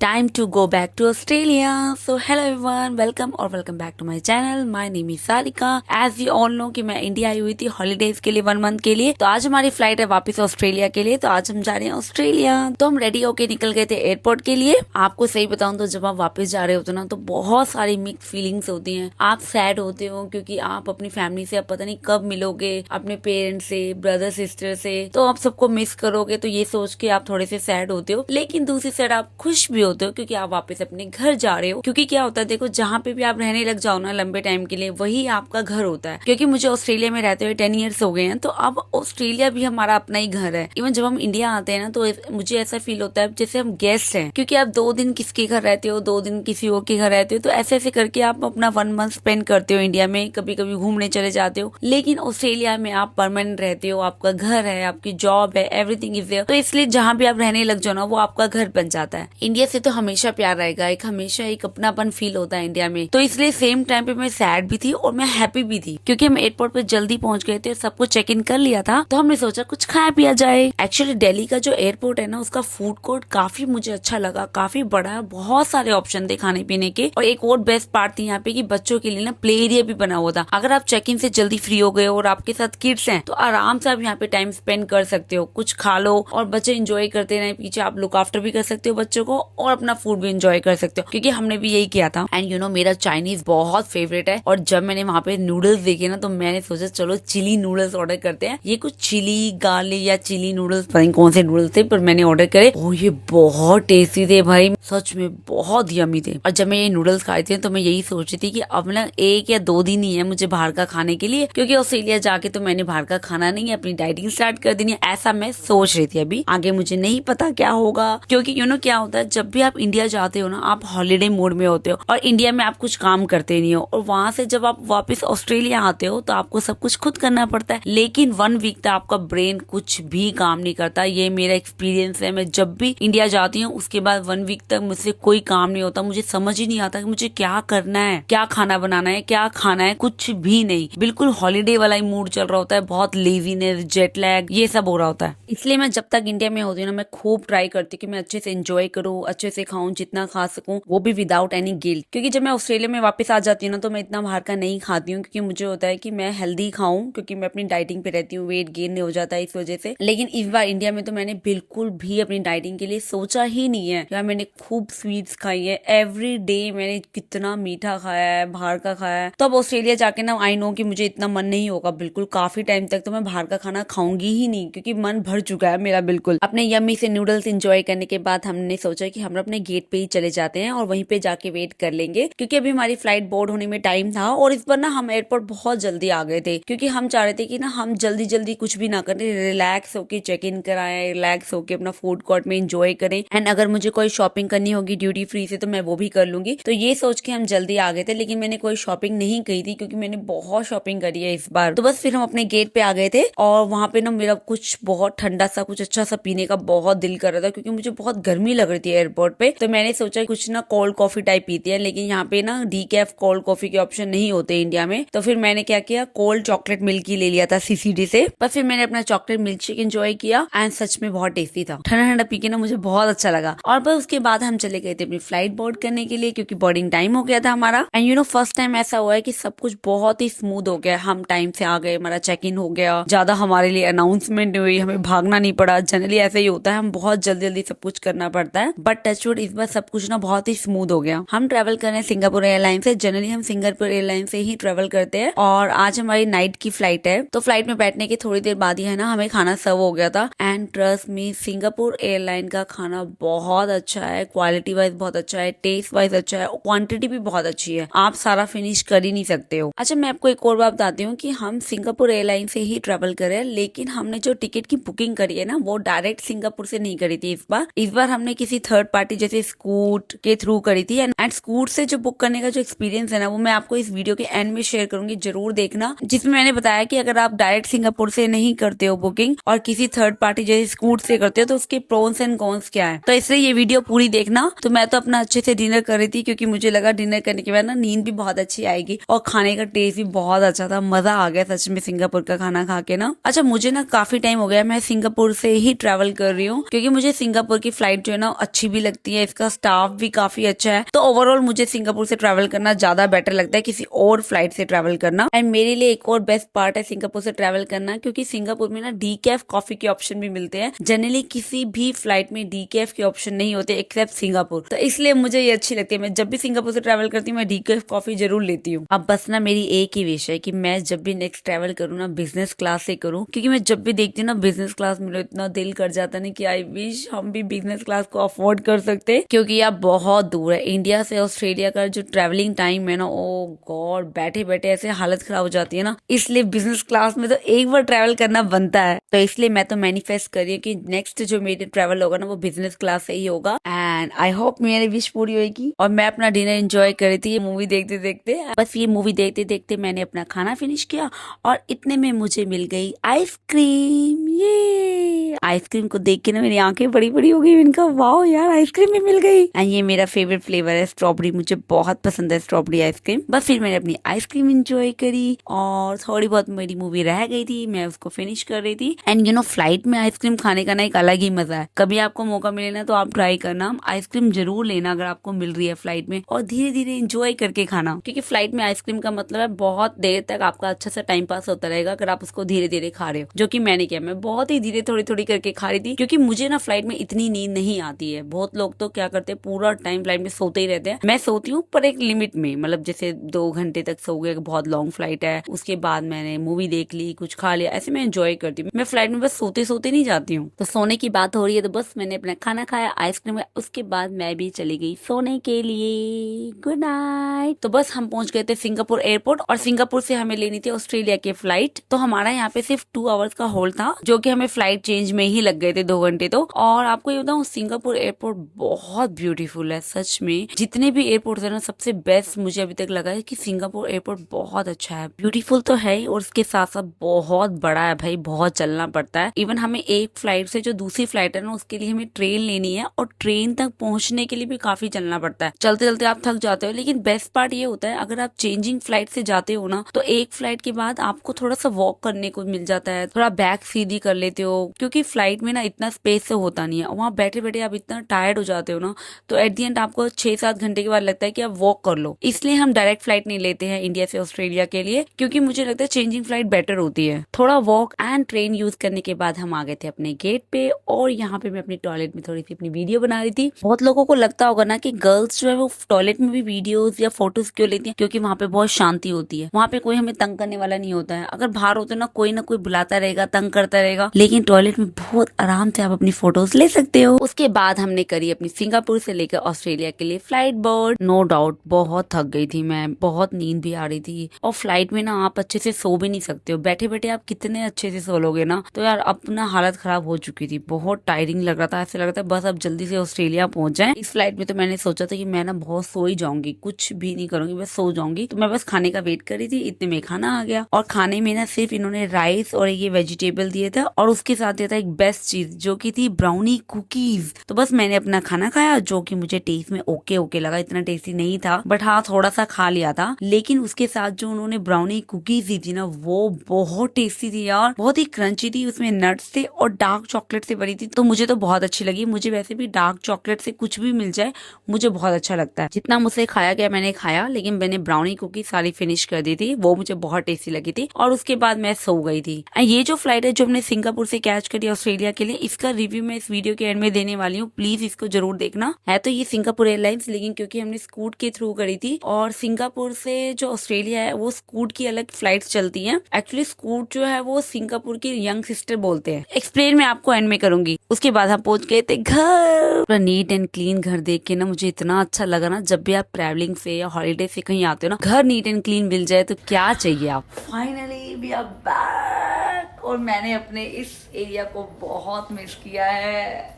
Time to go back to Australia. So hello everyone, welcome back to my channel. My name is Sarika. As you all know कि मैं India I हुई थी holidays के लिए 1 month के लिए। तो आज हमारी फ्लाइट है वापस ऑस्ट्रेलिया के लिए। तो आज हम जा रहे हैं ऑस्ट्रेलिया। तो हम रेडी होके निकल गए थे एयरपोर्ट के लिए। आपको सही बताऊं तो जब आप वापस जा रहे होते ना तो बहुत सारी मिक्स फीलिंग्स होती हैं। आप सैड होते हो क्योंकि आप अपनी फैमिली से अब पता नहीं कब मिलोगे, अपने पेरेंट्स से, ब्रदर सिस्टर से, तो आप सबको मिस करोगे। तो ये सोच के आप थोड़े से सैड होते हो, लेकिन दूसरी साइड आप खुश भी होते हो क्योंकि आप वापस अपने घर जा रहे हो। क्योंकि क्या होता है, देखो जहाँ पे भी आप रहने लग जाओ ना लंबे टाइम के लिए, वही आपका घर होता है। क्योंकि मुझे ऑस्ट्रेलिया में रहते हुए 10 ईयर्स हो गए हैं, तो अब ऑस्ट्रेलिया भी हमारा अपना ही घर है। इवन जब हम इंडिया आते हैं ना तो मुझे ऐसा फील होता है जैसे हम गेस्ट हैं। क्योंकि आप 2 दिन किसके घर रहते हो, 2 दिन किसी और के घर रहते हो, तो ऐसे ऐसे करके आप अपना 1 मंथ स्पेंड करते हो इंडिया में। कभी कभी घूमने चले जाते हो, लेकिन ऑस्ट्रेलिया में आप परमानेंट रहते हो। आपका घर है, आपकी जॉब है, एवरीथिंग इज देयर। तो इसलिए जहाँ भी आप रहने लग जाओ ना वो आपका घर बन जाता है। इंडिया से तो हमेशा प्यार रहेगा, हमेशा एक अपनापन फील होता है इंडिया में। तो इसलिए सेम टाइम पे मैं सैड भी थी और मैं हैप्पी भी थी क्योंकि हम एयरपोर्ट पे जल्दी पहुंच गए थे, सब कुछ चेक इन कर लिया था। तो हमने सोचा कुछ खाया पिया जाए। एक्चुअली दिल्ली का जो एयरपोर्ट है ना उसका फूड कोर्ट काफी मुझे अच्छा लगा, काफी बड़ा है, बहुत सारे ऑप्शन थे खाने पीने के। और एक और बेस्ट पार्ट थी यहाँ पे कि बच्चों के लिए ना प्ले एरिया भी बना हुआ था। अगर आप चेक इन से जल्दी फ्री हो गए और आपके साथ किड्स हैं तो आराम से आप यहाँ पे टाइम स्पेंड कर सकते हो, कुछ खा लो और बच्चे इंजॉय करते रहे पीछे। आप लुक आफ्टर भी कर सकते हो बच्चों को और अपना फूड भी इंजॉय कर सकते हो, क्योंकि हमने भी यही किया था। एंड यू नो मेरा चाइनीज बहुत फेवरेट है। और जब मैंने वहाँ पे नूडल्स देखे ना तो मैंने सोचा चलो चिली नूडल्स ऑर्डर करते हैं। ये कुछ चिली गार्लिक या चिली नूडल्स पता नहीं कौन से नूडल्स थे, पर मैंने ऑर्डर करे। ओ ये बहुत टेस्टी थे भाई, सच में बहुत यमी थे। और जब मैं ये नूडल्स खाए थे तो मैं यही सोच रही थी कि अब ना 1 या 2 दिन ही है मुझे बाहर का खाने के लिए, क्योंकि ऑस्ट्रेलिया जाके तो मैंने बाहर का खाना नहीं है, अपनी डाइटिंग स्टार्ट कर देनी है। ऐसा मैं सोच रही थी। अभी आगे मुझे नहीं पता क्या होगा, क्योंकि यू नो क्या होता है जब भी आप इंडिया जाते हो ना आप हॉलीडे मोड में होते हो और इंडिया में आप कुछ काम करते नहीं हो। और वहां से जब आप वापस ऑस्ट्रेलिया आते हो तो आपको सब कुछ खुद करना पड़ता है। लेकिन 1 वीक तक आपका ब्रेन कुछ भी काम नहीं करता। ये मेरा एक्सपीरियंस है। मैं जब भी इंडिया जाती हूँ उसके बाद 1 वीक तक मुझसे कोई काम नहीं होता। मुझे समझ ही नहीं आता कि मुझे क्या करना है, क्या खाना बनाना है, क्या खाना है, कुछ भी नहीं। बिल्कुल हॉलीडे वाला ही मूड चल रहा होता है। बहुत लेजीनेस, जेट लैग, ये सब हो रहा होता है। इसलिए मैं जब तक इंडिया में होती हूँ ना मैं खूब ट्राई करती हूँ कि मैं अच्छे से एंजॉय करूँ, अच्छे से खाऊं, जितना खा सकूं, वो भी विदाउट एनी गिल्ट। क्योंकि जब मैं ऑस्ट्रेलिया में वापस आ जाती हूँ ना तो मैं इतना बाहर का नहीं खाती हूँ, क्योंकि मुझे होता है कि मैं हेल्दी खाऊं, क्योंकि मैं अपनी डाइटिंग पे रहती हूँ, वेट गेन नहीं हो जाता है इस वजह से। लेकिन इस बार इंडिया में तो मैंने बिल्कुल भी अपनी डाइटिंग के लिए सोचा ही नहीं है। यार मैंने खूब स्वीट्स खाई है, एवरी डे मैंने कितना मीठा खाया है, बाहर का खाया है। तो अब ऑस्ट्रेलिया जाके ना आई नो कि मुझे इतना मन नहीं होगा बिल्कुल, काफी टाइम तक तो मैं बाहर का खाना खाऊंगी ही नहीं, क्योंकि मन भर चुका है मेरा बिल्कुल। अपने यम्मी से नूडल्स एंजॉय करने के बाद हमने सोचा कि हम अपने गेट पे ही चले जाते हैं और वहीं पे जाके वेट कर लेंगे, क्योंकि अभी हमारी फ्लाइट बोर्ड होने में टाइम था। और इस बार ना हम एयरपोर्ट बहुत जल्दी आ गए थे, क्योंकि हम चाह रहे थे कि ना हम जल्दी जल्दी कुछ भी ना करें, रिलैक्स होके चेक इन कराएं, रिलैक्स होके अपना फूड कोर्ट में एंजॉय करें। एंड अगर मुझे कोई शॉपिंग करनी होगी ड्यूटी फ्री से तो मैं वो भी कर लूंगी। तो ये सोच के हम जल्दी आ गए थे, लेकिन मैंने कोई शॉपिंग नहीं की थी क्योंकि मैंने बहुत शॉपिंग करी है इस बार। तो बस फिर हम अपने गेट पे आ गए थे और वहां पे ना मेरा कुछ बहुत ठंडा सा, कुछ अच्छा सा पीने का बहुत दिल कर रहा था, क्योंकि मुझे बहुत गर्मी लग रही थी एयरपोर्ट पे। तो मैंने सोचा कुछ ना कोल्ड कॉफी टाइप पीते हैं, लेकिन यहाँ पे ना डीकैफ कोल्ड कॉफी के ऑप्शन नहीं होते इंडिया में। तो फिर मैंने क्या किया, कोल्ड चॉकलेट मिल्क ही ले लिया था सीसीडी से। बस फिर मैंने अपना चॉकलेट मिल्क शेक एंजॉय किया एंड सच में बहुत टेस्टी था। ठंडा ठंडा पी के ना मुझे बहुत अच्छा लगा। और बस उसके बाद हम चले गए थे अपनी फ्लाइट बोर्ड करने के लिए, क्योंकि बोर्डिंग टाइम हो गया था हमारा। And you know first time ऐसा हुआ है कि सब कुछ बहुत ही स्मूथ हो गया। हम टाइम से आ गए, हमारा चेक इन हो गया, ज्यादा हमारे लिए अनाउंसमेंट नहीं हुई, हमें भागना नहीं पड़ा। जनरली ऐसा ही होता है, हम बहुत जल्दी जल्दी सब कुछ करना पड़ता है, बट टचवुड इस बार सब कुछ ना बहुत ही स्मूथ हो गया। हम ट्रेवल कर रहे हैं सिंगापुर एयरलाइन से। जनरली हम सिंगापुर एयरलाइन से ही ट्रेवल करते हैं और आज हमारी नाइट की फ्लाइट है। तो फ्लाइट में बैठने की थोड़ी देर बाद ही है ना हमें खाना सर्व हो गया था। And trust me Singapore airline का खाना बहुत अच्छा है, क्वालिटी वाइज बहुत अच्छा है, टेस्ट वाइज अच्छा है, क्वांटिटी भी बहुत अच्छी है। आप सारा फिनिश कर ही नहीं सकते हो। अच्छा मैं आपको एक और बात बताती हूँ कि हम सिंगापुर एयरलाइन से ही ट्रेवल कर रहे हैं, लेकिन हमने जो टिकट की बुकिंग करी है ना वो डायरेक्ट सिंगापुर से नहीं करी थी। इस बार हमने किसी थर्ड पार्टी जैसे स्कूट के थ्रू करी थी। एंड स्कूट से जो बुक करने का जो एक्सपीरियंस है ना वो मैं आपको इस वीडियो के एंड में शेयर करूंगी, जरूर देखना, जिसमें मैंने बताया कि अगर आप डायरेक्ट सिंगापुर से नहीं करते हो बुकिंग और किसी थर्ड पार्टी जैसे स्कूट से करते हो तो उसके प्रोन्स एंड कॉन्स क्या है। तो इसलिए ये वीडियो पूरी देखना। तो मैं तो अपना अच्छे से डिनर कर रही थी, क्योंकि मुझे लगा डिनर करने के बाद ना नींद भी बहुत अच्छी आएगी और खाने का टेस्ट भी बहुत अच्छा था। मजा आ गया सच में सिंगापुर का खाना खा के ना। अच्छा मुझे ना काफी टाइम हो गया मैं सिंगापुर से ही ट्रेवल कर रही हूँ, क्योंकि मुझे सिंगापुर की फ्लाइट जो है ना अच्छी भी लगती है, इसका स्टाफ भी काफी अच्छा है। तो ओवरऑल मुझे सिंगापुर से ट्रैवल करना ज्यादा बेटर लगता है किसी और फ्लाइट से ट्रैवल करना। एंड मेरे लिए एक और बेस्ट पार्ट है सिंगापुर से ट्रैवल करना, क्योंकि सिंगापुर में ना डीकैफ कॉफी के ऑप्शन भी मिलते हैं। जनरली किसी भी फ्लाइट में डीकैफ के ऑप्शन नहीं होते एक्सेप्ट सिंगापुर, तो इसलिए मुझे ये अच्छी लगती है। मैं जब भी सिंगापुर से ट्रैवल करती हूँ मैं डीकैफ कॉफी जरूर लेती हूँ। अब बस ना मेरी एक ही विश है कि मैं जब भी नेक्स्ट ट्रैवल करूँ ना बिजनेस क्लास से करूँ, क्योंकि मैं जब भी देखती हूँ ना बिजनेस क्लास, मेरा इतना दिल कर जाता है कि आई विश हम भी बिजनेस क्लास को अफोर्ड कर सकते, क्योंकि यह बहुत दूर है। इंडिया से ऑस्ट्रेलिया का जो ट्रैवलिंग टाइम है ना, ओ गॉड, बैठे बैठे ऐसे हालत खराब हो जाती है ना, इसलिए बिजनेस क्लास में तो एक बार ट्रैवल करना बनता है। तो इसलिए मैं तो मैनिफेस्ट कर रही हूँ कि नेक्स्ट जो मेरे ट्रैवल होगा ना वो बिजनेस क्लास से ही होगा। एंड आई होप मेरी विश पूरी होगी। और मैं अपना डिनर एंजॉय कर रही थी ये मूवी देखते देखते। बस ये मूवी देखते देखते मैंने अपना खाना फिनिश किया और इतने में मुझे मिल गई आइसक्रीम। ये आइसक्रीम को देख के ना मेरी आंखें बड़ी बड़ी हो गई। इनका वाओ यार, आइसक्रीम भी मिल गई। एंड ये मेरा फेवरेट फ्लेवर है स्ट्रॉबेरी, मुझे बहुत पसंद है स्ट्रॉबेरी आइसक्रीम। बस फिर मैंने अपनी आइसक्रीम एंजॉय करी और थोड़ी बहुत मेरी मूवी रह गई थी, मैं उसको फिनिश कर रही थी। एंड यू नो फ्लाइट में आइसक्रीम खाने का ना एक अलग ही मजा है। कभी आपको मौका मिले ना तो आप ट्राई करना, आइसक्रीम जरूर लेना अगर आपको मिल रही है फ्लाइट में, और धीरे धीरे एंजॉय करके खाना, क्योंकि फ्लाइट में आइसक्रीम का मतलब है बहुत देर तक आपका अच्छा सा टाइम पास होता रहेगा अगर आप उसको धीरे धीरे खा रहे हो, जो कि मैंने किया। मैं बहुत ही धीरे थोड़ी थोड़ी करके खा रही थी, क्योंकि मुझे ना फ्लाइट में इतनी नींद नहीं आती है। बहुत लोग तो क्या करते हैं पूरा टाइम फ्लाइट में सोते ही रहते हैं। मैं सोती हूँ पर एक लिमिट में, मतलब जैसे 2 घंटे तक सो गए, बहुत लॉन्ग फ्लाइट है, उसके बाद मैंने मूवी देख ली, कुछ खा लिया, ऐसे मैं एंजॉय करती हूँ। मैं फ्लाइट में बस सोते सोते नहीं जाती हूँ। तो सोने की बात हो रही है तो बस मैंने अपना खाना खाया, आइसक्रीम, उसके बाद मैं भी चली गई सोने के लिए। Good night. तो बस हम पहुंच गए थे सिंगापुर एयरपोर्ट, और सिंगापुर से हमें लेनी थी ऑस्ट्रेलिया की फ्लाइट। तो हमारा यहाँ पे सिर्फ 2 आवर्स का होल्ड था, जो कि हमें फ्लाइट चेंज में ही लग गए थे 2 घंटे तो। और आपको ये बताऊं, सिंगापुर एयरपोर्ट बहुत ब्यूटीफुल है सच में। जितने भी एयरपोर्ट है ना, सबसे बेस्ट मुझे अभी तक लगा है कि सिंगापुर एयरपोर्ट बहुत अच्छा है। ब्यूटीफुल तो है ही, और उसके साथ साथ बहुत बड़ा है भाई, बहुत चलना पड़ता है। इवन हमें एक फ्लाइट से जो दूसरी फ्लाइट है ना, उसके लिए हमें ट्रेन लेनी है, और ट्रेन तक पहुंचने के लिए भी काफी चलना पड़ता है। चलते चलते आप थक जाते हो, लेकिन बेस्ट पार्ट ये होता है अगर आप चेंजिंग फ्लाइट से जाते हो ना, तो एक फ्लाइट के बाद आपको थोड़ा सा वॉक करने को मिल जाता है, थोड़ा बैक सीधी कर लेते हो, क्योंकि फ्लाइट में ना इतना स्पेस से होता नहीं है। वहां बैठे बैठे आप इतना टायर्ड हो जाते हो ना, तो एट दी एंड आपको 6-7 घंटे के बाद लगता है कि आप वॉक कर लो। इसलिए हम डायरेक्ट फ्लाइट नहीं लेते हैं इंडिया से ऑस्ट्रेलिया के लिए, क्योंकि मुझे लगता है चेंजिंग फ्लाइट बेटर होती है। थोड़ा वॉक एंड ट्रेन यूज करने के बाद हम आ गए थे अपने गेट पे, और यहाँ पे मैं अपनी टॉयलेट में थोड़ी सी अपनी वीडियो बना रही थी। बहुत लोगों को लगता होगा ना कि गर्ल्स जो है वो टॉयलेट में भी वीडियोस या फोटोज क्यों लेती हैं, क्योंकि वहाँ पे बहुत शांति होती है, वहाँ पे कोई हमें तंग करने वाला नहीं होता है। अगर बाहर होते ना कोई बुलाता रहेगा, तंग करता रहेगा, लेकिन टॉयलेट में बहुत आराम से आप अपनी फोटोज ले सकते हो। उसके बाद हमने करी अपनी सिंगापुर से लेकर ऑस्ट्रेलिया के लिए फ्लाइट बोर्ड। नो डाउट बहुत थक गई थी मैं, बहुत नींद भी आ रही थी, और फ्लाइट में ना आप अच्छे से सो भी नहीं सकते हो। बैठे बैठे आप कितने अच्छे से सो लोगे ना, तो यार अपना हालत खराब हो चुकी थी, बहुत टायरिंग लग रहा था। ऐसे लग रहा था बस अब जल्दी से ऑस्ट्रेलिया पहुंच जाए। इस फ्लाइट में तो मैंने सोचा था कि मैं ना बहुत सो ही जाऊंगी, कुछ भी नहीं करूंगी, बस सो जाऊंगी। तो मैं बस खाने का वेट कर रही थी, इतने में खाना आ गया। और खाने में ना सिर्फ इन्होंने राइस और ये वेजिटेबल दिए थे, और उसके साथ दिया था एक बेस्ट चीज जो की थी ब्राउनी कुकीज। तो बस मैंने अपना खाना खाया, जो कि मुझे टेस्ट में ओके ओके लगा, इतना टेस्टी नहीं था, बट हाँ थोड़ा सा खा लिया था। लेकिन उसके साथ जो उन्होंने ब्राउनी कुकीज दी थी ना, वो बहुत टेस्टी थी यार, बहुत ही क्रंची थी, उसमें नट्स थे और डार्क चॉकलेट से बनी थी। तो मुझे तो बहुत अच्छी लगी। मुझे वैसे भी डार्क चॉकलेट से कुछ भी मिल जाए मुझे बहुत अच्छा लगता है। जितना मुझसे खाया गया मैंने खाया, लेकिन मैंने ब्राउनी कुकी सारी फिनिश कर दी थी, वो मुझे बहुत टेस्टी लगी थी। और उसके बाद मैं सो गई थी। ये जो फ्लाइट है जो हमने सिंगापुर से कैच करी ऑस्ट्रेलिया के लिए, इसका रिव्यू मैं इस वीडियो के एंड में देने वाली हूँ, प्लीज इसको जरूर देखना। है तो ये सिंगापुर एयरलाइंस, लेकिन क्योंकि हमने स्कूट के थ्रू करी थी, और सिंगापुर से जो ऑस्ट्रेलिया है वो स्कूट की अलग फ्लाइट चलती है। एक्चुअली स्कूट जो है वो सिंगापुर की यंग सिस्टर बोलते हैं। एक्सप्लेन मैं आपको एंड में करूंगी। उसके बाद हम पहुंच गए थे घर। पूरा नीट एंड क्लीन घर देख के ना मुझे इतना अच्छा लगा ना, जब भी आप ट्रैवलिंग से या हॉलीडे से कहीं आते हो ना, घर नीट एंड क्लीन मिल जाए तो क्या चाहिए आप। फाइनली वी आर बैक, और मैंने अपने इस एरिया को बहुत मिस किया है।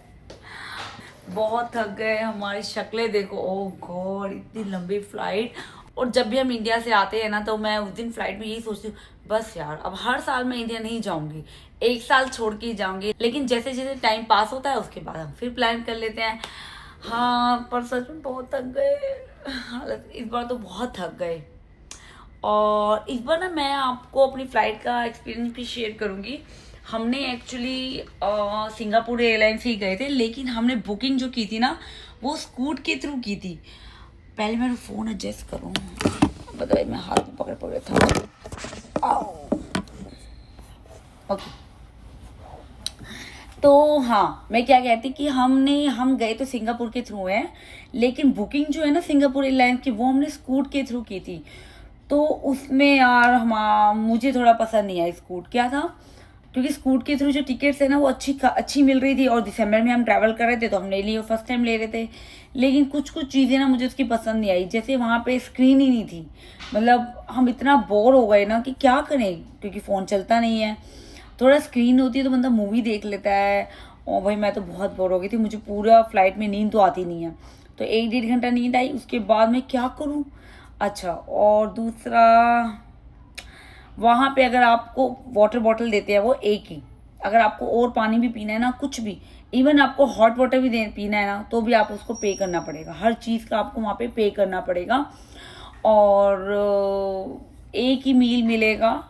बहुत थक गए, हमारी शक्लें देखो, ओह गॉड इतनी लंबी फ्लाइट। और जब भी हम इंडिया से आते हैं ना, तो मैं उस दिन फ्लाइट में यही सोचती हूँ, बस यार अब हर साल मैं इंडिया नहीं जाऊंगी, 1 साल छोड़ के जाऊंगी। लेकिन जैसे जैसे टाइम पास होता है उसके बाद हम फिर प्लान कर लेते हैं। हाँ पर सच में बहुत थक गए, हालत इस बार तो बहुत थक गए। और इस बार ना मैं आपको अपनी फ्लाइट का एक्सपीरियंस भी शेयर करूंगी। हमने एक्चुअली सिंगापुर एयरलाइंस ही गए थे, लेकिन हमने बुकिंग जो की थी ना वो स्कूट के थ्रू की थी। पहले मैं फ़ोन एडजस्ट करूँ, बताइए मैं हाथ में पकड़ पकड़ था। आओ ओके। तो हाँ, मैं क्या कहती कि हम गए तो सिंगापुर के थ्रू हैं, लेकिन बुकिंग जो है ना सिंगापुर एयरलाइंस की, वो हमने स्कूट के थ्रू की थी। तो उसमें यार मुझे थोड़ा पसंद नहीं आया स्कूट। क्या था, क्योंकि स्कूट के थ्रू जो टिकट्स है ना वो अच्छी मिल रही थी, और दिसंबर में हम ट्रैवल कर रहे थे तो हमने लिए, फर्स्ट टाइम ले रहे थे। लेकिन कुछ चीज़ें ना मुझे उसकी पसंद नहीं आई, जैसे वहाँ पे स्क्रीन ही नहीं थी। मतलब हम इतना बोर हो गए ना कि क्या करें, क्योंकि फ़ोन चलता नहीं है। थोड़ा स्क्रीन होती है तो बंदा मूवी देख लेता है। और भाई मैं तो बहुत बोर हो गई थी, मुझे पूरा फ्लाइट में नींद तो आती नहीं है। तो 1-1.5 घंटा नींद आई, उसके बाद मैं क्या करूँ। अच्छा, और दूसरा, वहाँ पे अगर आपको वाटर बॉटल देते हैं वो एक ही, अगर आपको और पानी भी पीना है ना, कुछ भी, इवन आपको हॉट वाटर भी पीना है ना, तो भी आप उसको पे करना पड़ेगा। हर चीज़ का आपको वहाँ पे करना पड़ेगा। और एक ही मील मिलेगा।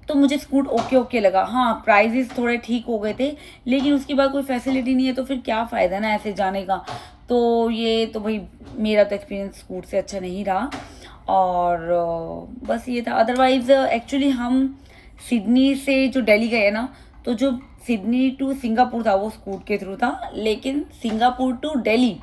तो मुझे स्कूट ओके लगा। हाँ, प्राइजेस थोड़े ठीक हो गए थे, लेकिन उसके बाद कोई फैसिलिटी नहीं है तो फिर क्या फ़ायदा ना ऐसे जाने का। तो ये तो भाई मेरा तो एक्सपीरियंस स्कूट से अच्छा नहीं रहा। और बस ये था। अदरवाइज़ एक्चुअली हम सिडनी से जो दिल्ली गए ना, तो जो सिडनी टू सिंगापुर था वो स्कूट के थ्रू था, लेकिन सिंगापुर टू दिल्ली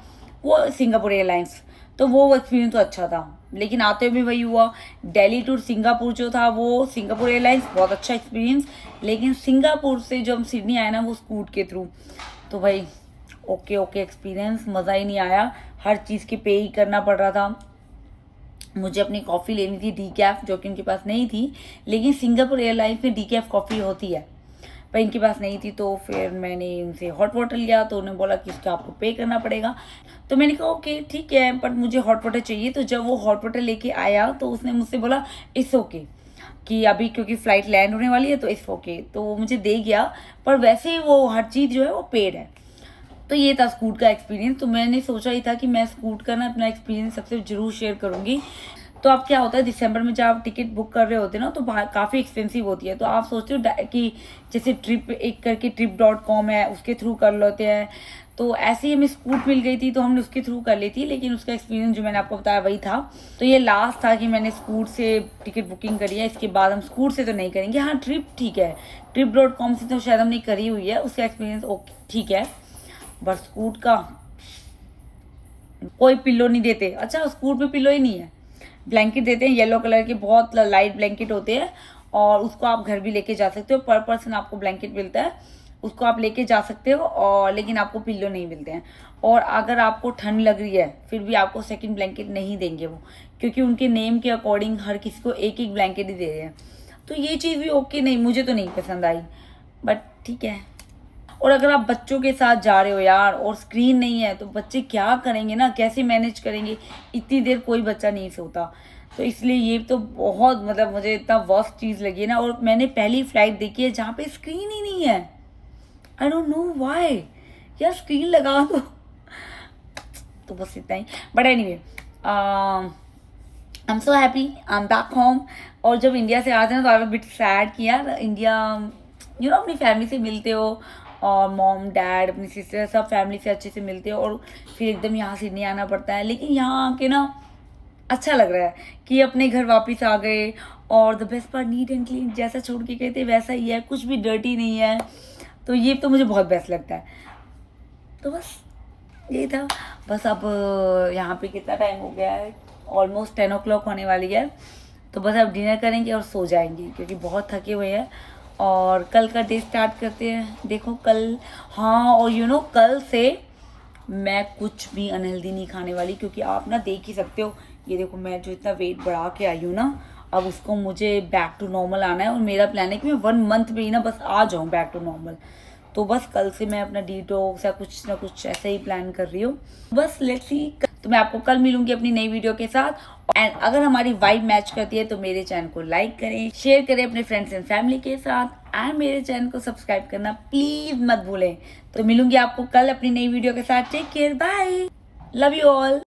वो सिंगापुर एयरलाइंस, तो वो एक्सपीरियंस तो अच्छा था। लेकिन आते हुए भी वही हुआ। दिल्ली टू सिंगापुर जो था वो सिंगापुर एयरलाइंस, बहुत अच्छा एक्सपीरियंस। लेकिन सिंगापुर से जो हम सिडनी आए ना वो स्कूट के थ्रू, तो भाई ओके एक्सपीरियंस, मज़ा ही नहीं आया। हर चीज़ के पे ही करना पड़ रहा था। मुझे अपनी कॉफ़ी लेनी थी डीकैफ, जो कि उनके पास नहीं थी, लेकिन सिंगापुर एयरलाइंस में डीकैफ कॉफ़ी होती है, पर इनके पास नहीं थी। तो फिर मैंने उनसे हॉट वाटर लिया, तो उन्होंने बोला कि इसका आपको पे करना पड़ेगा। तो मैंने कहा ओके ठीक है, बट मुझे हॉट वाटर चाहिए। तो जब वो हॉट वाटर लेके आया तो उसने मुझसे बोला इट्स ओके, कि अभी क्योंकि फ़्लाइट लैंड होने वाली है तो इट्स ओके, तो वो मुझे दे गया। पर वैसे ही वो हर चीज़ जो है वो पेड है। तो ये था स्कूट का एक्सपीरियंस। तो मैंने सोचा ही था कि मैं स्कूट का ना अपना एक्सपीरियंस सबसे ज़रूर शेयर करूँगी। तो अब क्या होता है, दिसंबर में जब आप टिकट बुक कर रहे होते हैं ना, तो काफ़ी एक्सपेंसिव होती है। तो आप सोचते हो कि जैसे ट्रिप एक करके trip.com है, उसके थ्रू कर लेते हैं। तो ऐसे ही हमें स्कूट मिल गई थी तो हमने उसके थ्रू कर ली थी, लेकिन उसका एक्सपीरियंस जो मैंने आपको बताया वही था। तो ये लास्ट था कि मैंने स्कूट से टिकट बुकिंग करी है। इसके बाद हम स्कूट से तो नहीं करेंगे। हाँ, ट्रिप ठीक है, trip.com से तो शायद हमने करी हुई है, उसका एक्सपीरियंस ओके ठीक है। बस स्कूट का कोई पिल्लो नहीं देते। अच्छा, स्कूट पे पिल्लो ही नहीं है, ब्लैंकेट देते हैं येलो कलर के, बहुत लाइट ब्लैंकेट होते हैं, और उसको आप घर भी लेके जा सकते हो। पर पर्सन आपको ब्लैंकेट मिलता है, उसको आप लेके जा सकते हो, और लेकिन आपको पिल्लो नहीं मिलते हैं। और अगर आपको ठंड लग रही है फिर भी आपको सेकंड ब्लैंकेट नहीं देंगे वो, क्योंकि उनके नेम के अकॉर्डिंग हर किसी को एक एक ब्लैंकेट ही दे रहे हैं। तो ये चीज़ भी ओके नहीं, मुझे तो नहीं पसंद आई, बट ठीक है। और अगर आप बच्चों के साथ जा रहे हो यार, और स्क्रीन नहीं है, तो बच्चे क्या करेंगे ना, कैसे मैनेज करेंगे। इतनी देर कोई बच्चा नहीं सोता। तो इसलिए ये तो बहुत, मतलब मुझे इतना वर्स्ट चीज़ लगी है ना। और मैंने पहली फ्लाइट देखी है जहाँ पे स्क्रीन ही नहीं है। आई डोंट नो व्हाई यार, स्क्रीन लगा दो। तो बस इतना ही। But anyway, I am so happy, I am back home. और जब इंडिया से आते हैं तो आई एम बिट सैड कि यार इंडिया, अपनी फैमिली से मिलते हो, और मॉम डैड अपनी सिस्टर सब फैमिली से अच्छे से मिलते हो, और फिर एकदम यहाँ सिडनी आना पड़ता है। लेकिन यहाँ आके ना अच्छा लग रहा है कि अपने घर वापस आ गए। और the best part, neat and clean, जैसा छोड़ के गए थे वैसा ही है, कुछ भी डर्टी नहीं है। तो ये तो मुझे बहुत बेस्ट लगता है। तो बस ये था। बस अब यहाँ पे कितना टाइम हो गया है, ऑलमोस्ट 10 o'clock होने वाली है। तो बस अब डिनर करेंगे और सो जाएंगे, क्योंकि बहुत थके हुए हैं। और कल का डे स्टार्ट करते हैं। देखो कल, हाँ, और कल से मैं कुछ भी अनहेल्दी नहीं खाने वाली, क्योंकि आप ना देख ही सकते हो, ये देखो मैं जो इतना वेट बढ़ा के आई हूँ ना, अब उसको मुझे बैक टू नॉर्मल आना है। और मेरा प्लान है कि मैं 1 month में ही ना बस आ जाऊँ बैक टू नॉर्मल। तो बस कल से मैं अपना डिटॉक्स या कुछ ना कुछ ऐसे ही प्लान कर रही हूँ। बस लेट्स सी। तो मैं आपको कल मिलूंगी अपनी नई वीडियो के साथ। एंड अगर हमारी वाइब मैच करती है तो मेरे चैनल को लाइक करें, शेयर करें अपने फ्रेंड्स एंड फैमिली के साथ, एंड मेरे चैनल को सब्सक्राइब करना प्लीज मत भूलें। तो मिलूंगी आपको कल अपनी नई वीडियो के साथ। Take care, bye, love you all.